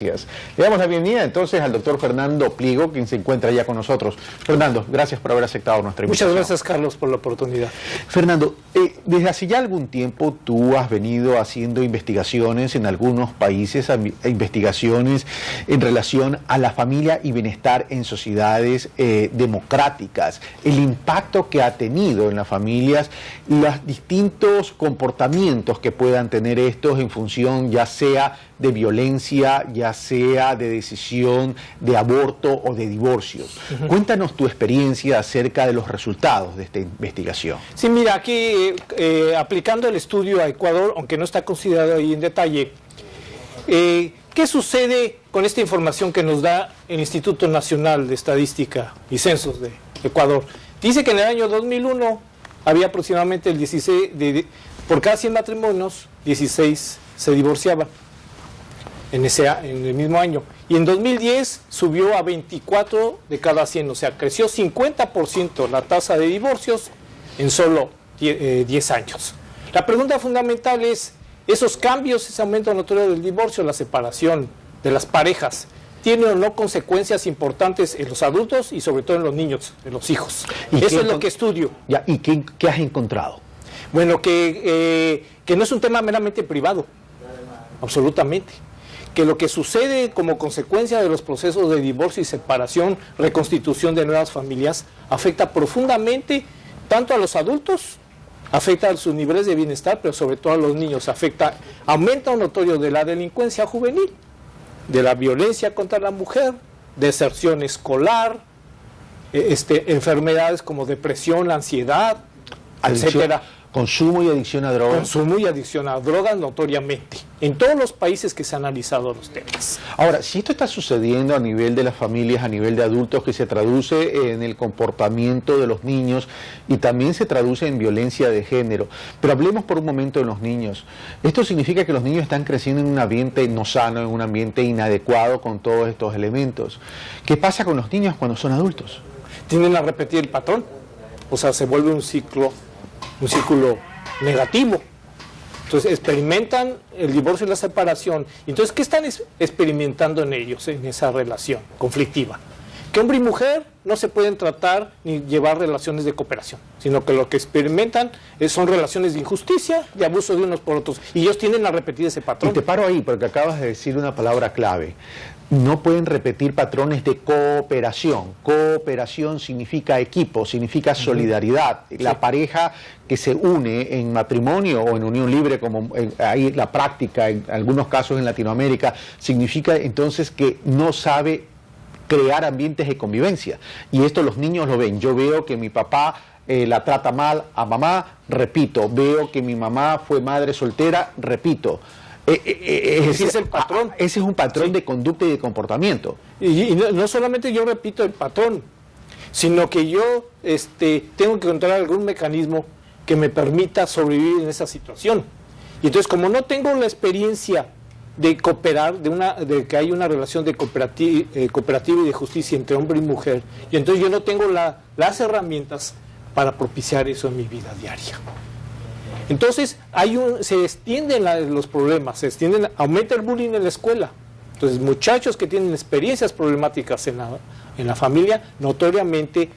Le damos la bienvenida entonces al doctor Fernando Pliego, quien se encuentra ya con nosotros. Fernando, gracias por haber aceptado nuestra invitación. Muchas gracias, Carlos, por la oportunidad. Fernando, desde hace ya algún tiempo tú has venido haciendo investigaciones en algunos países, investigaciones en relación a la familia y bienestar en sociedades democráticas, el impacto que ha tenido en las familias, los distintos comportamientos que puedan tener estos en función ya sea de violencia, ya sea de decisión de aborto o de divorcios. Cuéntanos tu experiencia acerca de los resultados de esta investigación. Sí, mira, aquí aplicando el estudio a Ecuador, aunque no está considerado ahí en detalle, ¿qué sucede con esta información que nos da el Instituto Nacional de Estadística y Censos de Ecuador? Dice que en el año 2001 había aproximadamente el 16, por cada 100 matrimonios, 16 se divorciaban. En el mismo año. Y en 2010 subió a 24 de cada 100, o sea, creció 50% la tasa de divorcios en solo 10 años. La pregunta fundamental es, ¿esos cambios, ese aumento notorio del divorcio, la separación de las parejas, tiene o no consecuencias importantes en los adultos y sobre todo en los niños, en los hijos? Eso es lo que estudio. Ya, ¿y qué has encontrado? Bueno, que no es un tema meramente privado, absolutamente. Que lo que sucede como consecuencia de los procesos de divorcio y separación, reconstitución de nuevas familias, afecta profundamente tanto a los adultos, afecta a sus niveles de bienestar, pero sobre todo a los niños, aumenta un notorio de la delincuencia juvenil, de la violencia contra la mujer, deserción escolar, enfermedades como depresión, ansiedad, etcétera. Consumo y adicción a drogas. Consumo y adicción a drogas notoriamente, en todos los países que se han analizado los temas. Ahora, si esto está sucediendo a nivel de las familias, a nivel de adultos, que se traduce en el comportamiento de los niños y también se traduce en violencia de género, pero hablemos por un momento de los niños. Esto significa que los niños están creciendo en un ambiente no sano, en un ambiente inadecuado con todos estos elementos. ¿Qué pasa con los niños cuando son adultos? Tienden a repetir el patrón, o sea, se vuelve un círculo negativo. Entonces experimentan el divorcio y la separación. Entonces, ¿qué están experimentando en ellos, en esa relación conflictiva? Que hombre y mujer no se pueden tratar ni llevar relaciones de cooperación, sino que lo que experimentan son relaciones de injusticia, de abuso de unos por otros, y ellos tienden a repetir ese patrón. Y te paro ahí porque acabas de decir una palabra clave. No pueden repetir patrones de cooperación. Cooperación significa equipo, significa solidaridad. Sí. La pareja que se une en matrimonio o en unión libre, como ahí la práctica en algunos casos en Latinoamérica, significa entonces que no sabe crear ambientes de convivencia. Y esto los niños lo ven. Yo veo que mi papá la trata mal a mamá, repito. Veo que mi mamá fue madre soltera, repito. Ese es el patrón. Ese es un patrón de conducta y de comportamiento. Y no solamente yo repito el patrón, sino que yo tengo que encontrar algún mecanismo que me permita sobrevivir en esa situación. Y entonces, como no tengo la experiencia de cooperar, de que hay una relación de cooperativa y de justicia entre hombre y mujer, y entonces yo no tengo las herramientas para propiciar eso en mi vida diaria. Entonces se extienden los problemas, aumenta el bullying en la escuela. Entonces muchachos que tienen experiencias problemáticas en la familia, notoriamente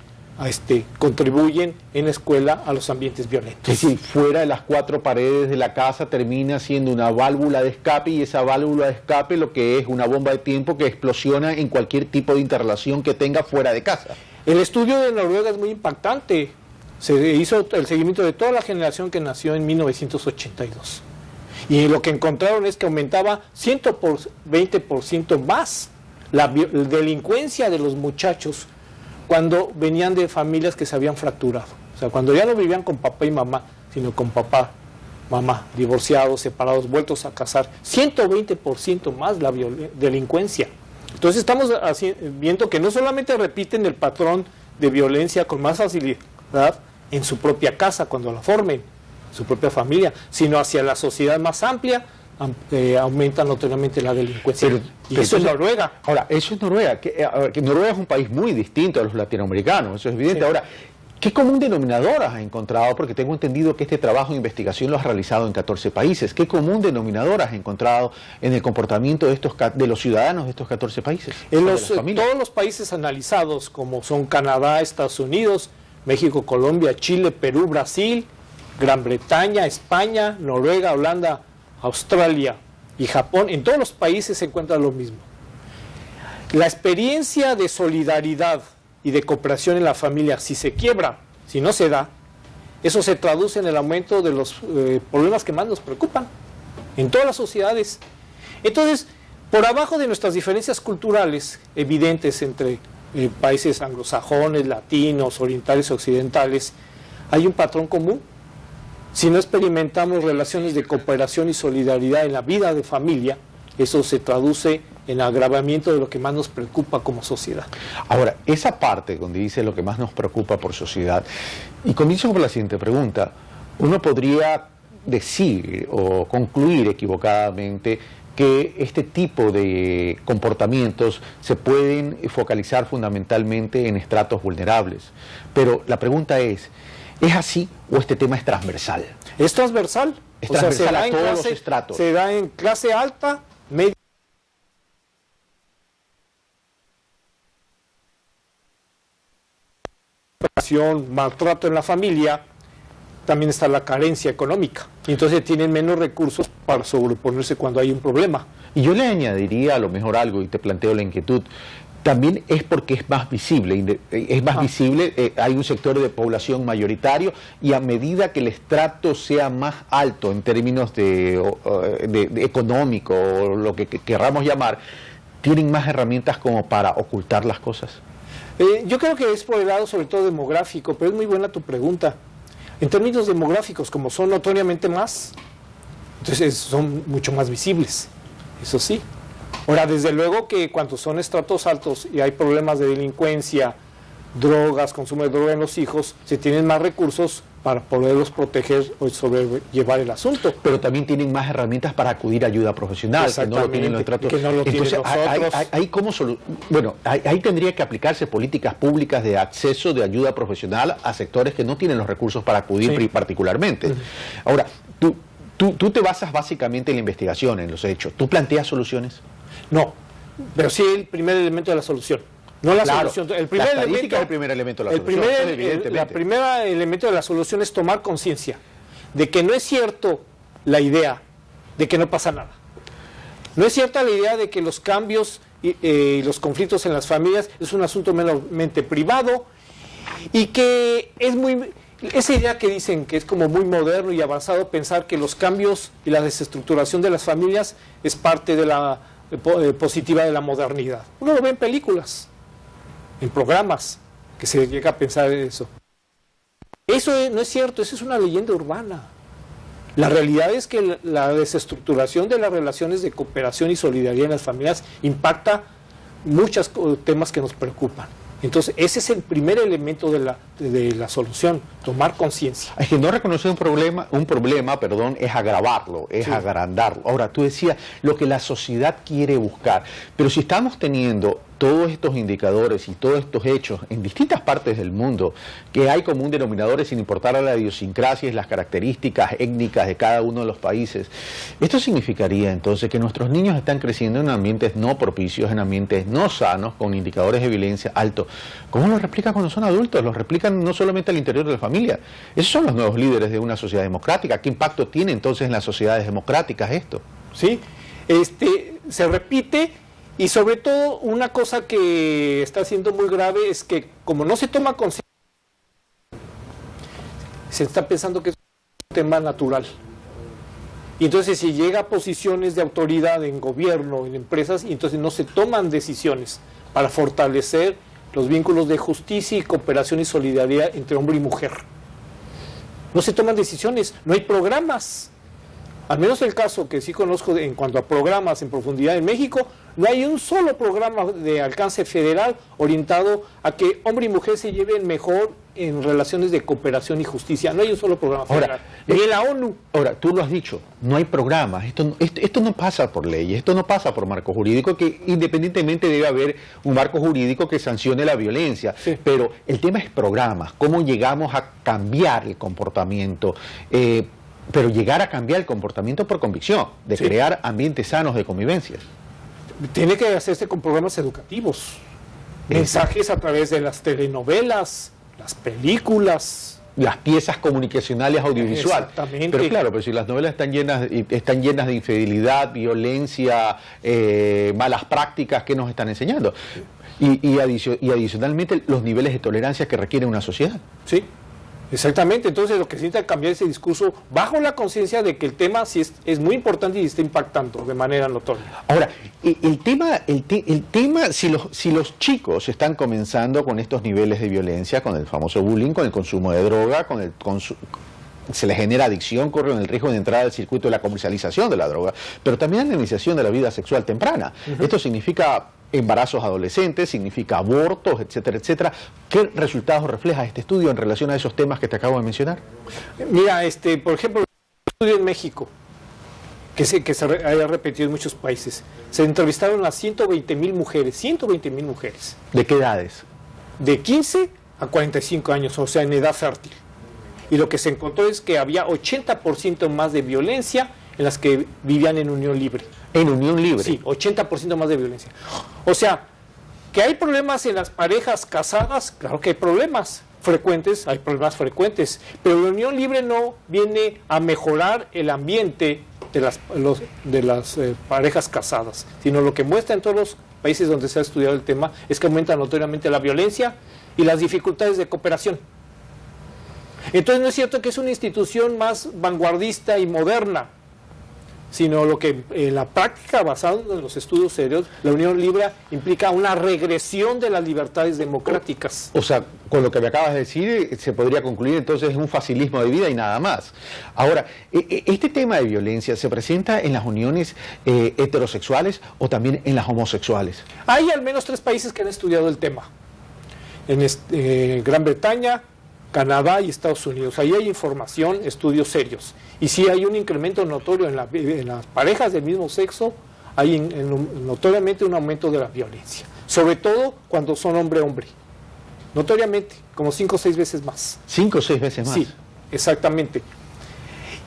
contribuyen en la escuela a los ambientes violentos. Es decir, fuera de las cuatro paredes de la casa termina siendo una válvula de escape, y esa válvula de escape lo que es una bomba de tiempo que explosiona en cualquier tipo de interrelación que tenga fuera de casa. El estudio de Noruega es muy impactante. Se hizo el seguimiento de toda la generación que nació en 1982. Y lo que encontraron es que aumentaba 120% más la delincuencia de los muchachos cuando venían de familias que se habían fracturado. O sea, cuando ya no vivían con papá y mamá, sino con papá, mamá, divorciados, separados, vueltos a casar. 120% más la delincuencia. Entonces estamos viendo que no solamente repiten el patrón de violencia con más facilidad en su propia casa, cuando la formen, su propia familia, sino hacia la sociedad más amplia, aumenta notoriamente la delincuencia. Y eso es Noruega. Ahora, eso es Noruega, que Noruega es un país muy distinto a los latinoamericanos, eso es evidente. Sí. Ahora, ¿Qué común denominador has encontrado? Porque tengo entendido que este trabajo de investigación lo has realizado en 14 países. ¿Qué común denominador has encontrado en el comportamiento de los ciudadanos de estos 14 países? En todos los países analizados, como son Canadá, Estados Unidos, México, Colombia, Chile, Perú, Brasil, Gran Bretaña, España, Noruega, Holanda, Australia y Japón, en todos los países se encuentra lo mismo. La experiencia de solidaridad y de cooperación en la familia, si se quiebra, si no se da, eso se traduce en el aumento de los problemas que más nos preocupan en todas las sociedades. Entonces, por abajo de nuestras diferencias culturales evidentes entre países anglosajones, latinos, orientales, occidentales, hay un patrón común. Si no experimentamos relaciones de cooperación y solidaridad en la vida de familia, eso se traduce en agravamiento de lo que más nos preocupa como sociedad. Ahora, esa parte donde dice lo que más nos preocupa por sociedad, y comienzo con la siguiente pregunta. Uno podría decir o concluir equivocadamente que este tipo de comportamientos se pueden focalizar fundamentalmente en estratos vulnerables. Pero la pregunta ¿es así o este tema es transversal? Es transversal. Es transversal, se da a en todos clase, los estratos. Se da en clase alta, media. Maltrato en la familia, también está la carencia económica. Y entonces tienen menos recursos para sobreponerse cuando hay un problema. Y yo le añadiría a lo mejor algo, y te planteo la inquietud, también es porque es más visible, hay un sector de población mayoritario, y a medida que el estrato sea más alto en términos de económico, o lo que querramos llamar, tienen más herramientas como para ocultar las cosas. Yo creo que es por el lado sobre todo demográfico, pero es muy buena tu pregunta. En términos demográficos, como son notoriamente más, entonces son mucho más visibles, eso sí. Ahora, desde luego que cuando son estratos altos y hay problemas de delincuencia, drogas, consumo de droga en los hijos, se tienen más recursos para poderlos proteger o sobrellevar el asunto. Pero también tienen más herramientas para acudir a ayuda profesional, que no lo tienen los estratos. Entonces, ahí tendría que aplicarse políticas públicas de acceso de ayuda profesional a sectores que no tienen los recursos para acudir particularmente. Ahora, tú te basas básicamente en la investigación, en los hechos. ¿Tú planteas soluciones? No, pero sí el primer elemento de la solución. No la solución. El primer elemento es el primer elemento de la solución. El primer elemento de la solución es tomar conciencia de que no es cierto la idea de que no pasa nada. No es cierta la idea de que los cambios y los conflictos en las familias es un asunto meramente privado y que es muy... Esa idea que dicen que es como muy moderno y avanzado pensar que los cambios y la desestructuración de las familias es parte de la positiva de la modernidad. Uno lo ve en películas, en programas, que se llega a pensar en eso. Eso no es cierto, eso es una leyenda urbana. La realidad es que la desestructuración de las relaciones de cooperación y solidaridad en las familias impacta muchos temas que nos preocupan. Entonces, ese es el primer elemento de la solución, tomar conciencia. Es que no reconocer un problema, es agravarlo, es agrandarlo. Ahora, tú decías lo que la sociedad quiere buscar, pero si estamos teniendo todos estos indicadores y todos estos hechos en distintas partes del mundo, que hay común denominadores sin importar a la idiosincrasia y las características étnicas de cada uno de los países, esto significaría entonces que nuestros niños están creciendo en ambientes no propicios, en ambientes no sanos, con indicadores de violencia altos. ¿Cómo lo replican cuando son adultos? Los replican no solamente al interior de la familia. Esos son los nuevos líderes de una sociedad democrática. ¿Qué impacto tiene entonces en las sociedades democráticas esto? Sí, se repite. Y sobre todo, una cosa que está siendo muy grave es que como no se toma conciencia, se está pensando que es un tema natural. Y entonces si llega a posiciones de autoridad en gobierno, en empresas, y entonces no se toman decisiones para fortalecer los vínculos de justicia y cooperación y solidaridad entre hombre y mujer. No se toman decisiones, no hay programas. Al menos el caso que sí conozco en cuanto a programas en profundidad en México, no hay un solo programa de alcance federal orientado a que hombre y mujer se lleven mejor en relaciones de cooperación y justicia. No hay un solo programa federal. Ni en la ONU. Ahora, tú lo has dicho, no hay programas. Esto no pasa por ley, esto no pasa por marco jurídico, que independientemente debe haber un marco jurídico que sancione la violencia. Sí. Pero el tema es programas, cómo llegamos a cambiar el comportamiento. Pero llegar a cambiar el comportamiento por convicción, de crear ambientes sanos de convivencia. Tiene que hacerse con programas educativos, mensajes a través de las telenovelas, las películas, las piezas comunicacionales audiovisuales. Exactamente. Pero claro, pero si las novelas están llenas de infidelidad, violencia, malas prácticas, ¿qué nos están enseñando? Y adicionalmente los niveles de tolerancia que requiere una sociedad. Sí. Exactamente, entonces lo que se necesita cambiar ese discurso bajo la conciencia de que el tema sí es muy importante y está impactando de manera notoria. Ahora, el tema si los chicos están comenzando con estos niveles de violencia, con el famoso bullying, con el consumo de droga, se les genera adicción, corren el riesgo de entrar al circuito de la comercialización de la droga, pero también la iniciación de la vida sexual temprana. Esto significa embarazos adolescentes, significa abortos, etcétera, etcétera. ¿Qué resultados refleja este estudio en relación a esos temas que te acabo de mencionar? Mira, por ejemplo, el estudio en México, que se haya repetido en muchos países, se entrevistaron a 120,000 mujeres, 120,000 mujeres. ¿De qué edades? De 15 a 45 años, o sea, en edad fértil. Y lo que se encontró es que había 80% más de violencia en las que vivían en unión libre. ¿En unión libre? Sí, 80% más de violencia. O sea, que hay problemas en las parejas casadas, claro que hay problemas frecuentes, pero la unión libre no viene a mejorar el ambiente de las parejas casadas, sino lo que muestra en todos los países donde se ha estudiado el tema es que aumenta notoriamente la violencia y las dificultades de cooperación. Entonces no es cierto que es una institución más vanguardista y moderna, sino lo que en la práctica, basado en los estudios serios, la unión libre implica una regresión de las libertades democráticas. O sea, con lo que me acabas de decir, se podría concluir entonces un facilismo de vida y nada más. Ahora, ¿este tema de violencia se presenta en las uniones heterosexuales o también en las homosexuales? Hay al menos 3 países que han estudiado el tema. En Gran Bretaña, Canadá y Estados Unidos. Ahí hay información, estudios serios. Y sí hay un incremento notorio en las parejas del mismo sexo, hay notoriamente un aumento de la violencia. Sobre todo cuando son hombre-hombre. Notoriamente, como 5 o 6 veces más. 5 o 6 veces más. Sí, exactamente.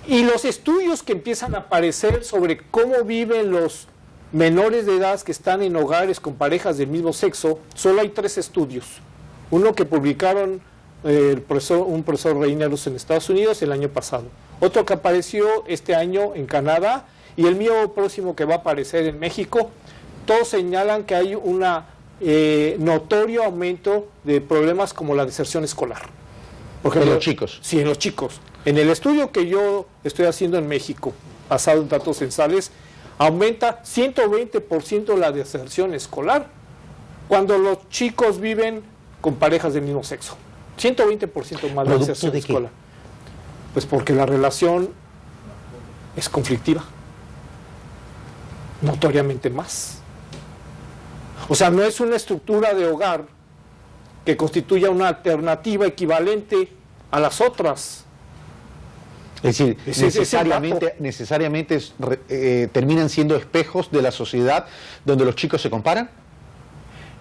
Y los estudios que empiezan a aparecer sobre cómo viven los menores de edad que están en hogares con parejas del mismo sexo, solo hay 3 estudios. Uno que publicaron un profesor Reinerus en Estados Unidos el año pasado, otro que apareció este año en Canadá y el mío próximo que va a aparecer en México. Todos señalan que hay un notorio aumento de problemas como la deserción escolar. Por ejemplo, en los chicos. Sí, en los chicos. En el estudio que yo estoy haciendo en México, basado en datos censales, aumenta 120% la deserción escolar cuando los chicos viven con parejas del mismo sexo. 120% más de deserción escolar. Pues porque la relación es conflictiva. Notoriamente más. O sea, no es una estructura de hogar que constituya una alternativa equivalente a las otras. Es decir, necesariamente terminan siendo espejos de la sociedad donde los chicos se comparan.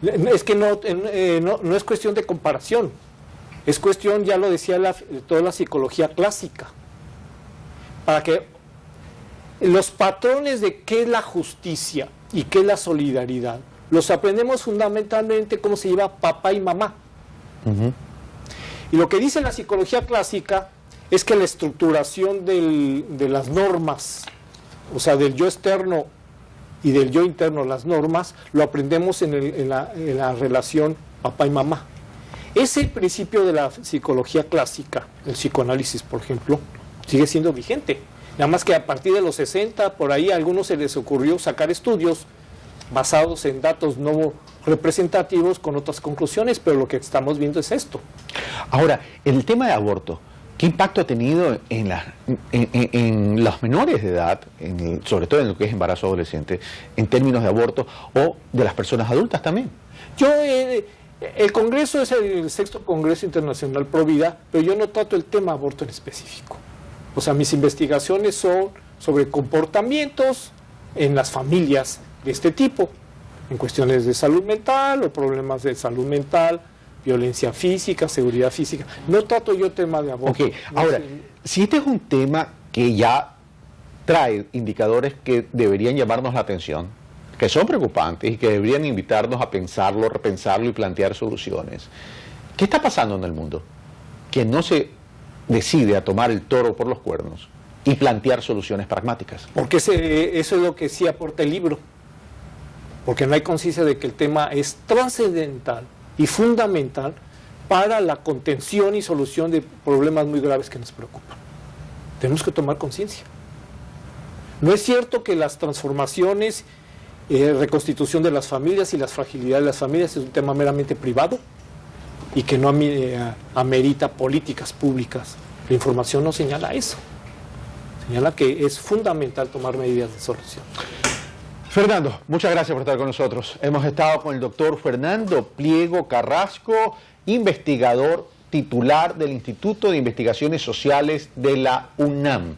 Es que no es cuestión de comparación. Es cuestión, ya lo decía toda la psicología clásica, para que los patrones de qué es la justicia y qué es la solidaridad, los aprendemos fundamentalmente cómo se lleva papá y mamá. Y lo que dice la psicología clásica es que la estructuración de las normas, o sea, del yo externo y del yo interno, las normas, lo aprendemos en la relación papá y mamá. Ese principio de la psicología clásica, el psicoanálisis, por ejemplo, sigue siendo vigente. Nada más que a partir de los 60, por ahí a algunos se les ocurrió sacar estudios basados en datos no representativos con otras conclusiones, pero lo que estamos viendo es esto. Ahora, el tema de aborto, ¿qué impacto ha tenido en los menores de edad, sobre todo en lo que es embarazo adolescente, en términos de aborto o de las personas adultas también? Yo El Congreso es el 6º Congreso Internacional Pro Vida, pero yo no trato el tema aborto en específico. O sea, mis investigaciones son sobre comportamientos en las familias de este tipo, en cuestiones de salud mental o problemas de salud mental, violencia física, seguridad física. No trato yo tema de aborto. Ok, ahora, si este es un tema que ya trae indicadores que deberían llamarnos la atención, que son preocupantes y que deberían invitarnos a pensarlo, repensarlo y plantear soluciones, ¿qué está pasando en el mundo? Que no se decide a tomar el toro por los cuernos y plantear soluciones pragmáticas. Porque eso es lo que sí aporta el libro. Porque no hay conciencia de que el tema es trascendental y fundamental para la contención y solución de problemas muy graves que nos preocupan. Tenemos que tomar conciencia. No es cierto que las transformaciones, reconstitución de las familias y las fragilidades de las familias es un tema meramente privado y que no amerita políticas públicas. La información no señala eso. Señala que es fundamental tomar medidas de solución. Fernando, muchas gracias por estar con nosotros. Hemos estado con el doctor Fernando Pliego Carrasco, investigador titular del Instituto de Investigaciones Sociales de la UNAM.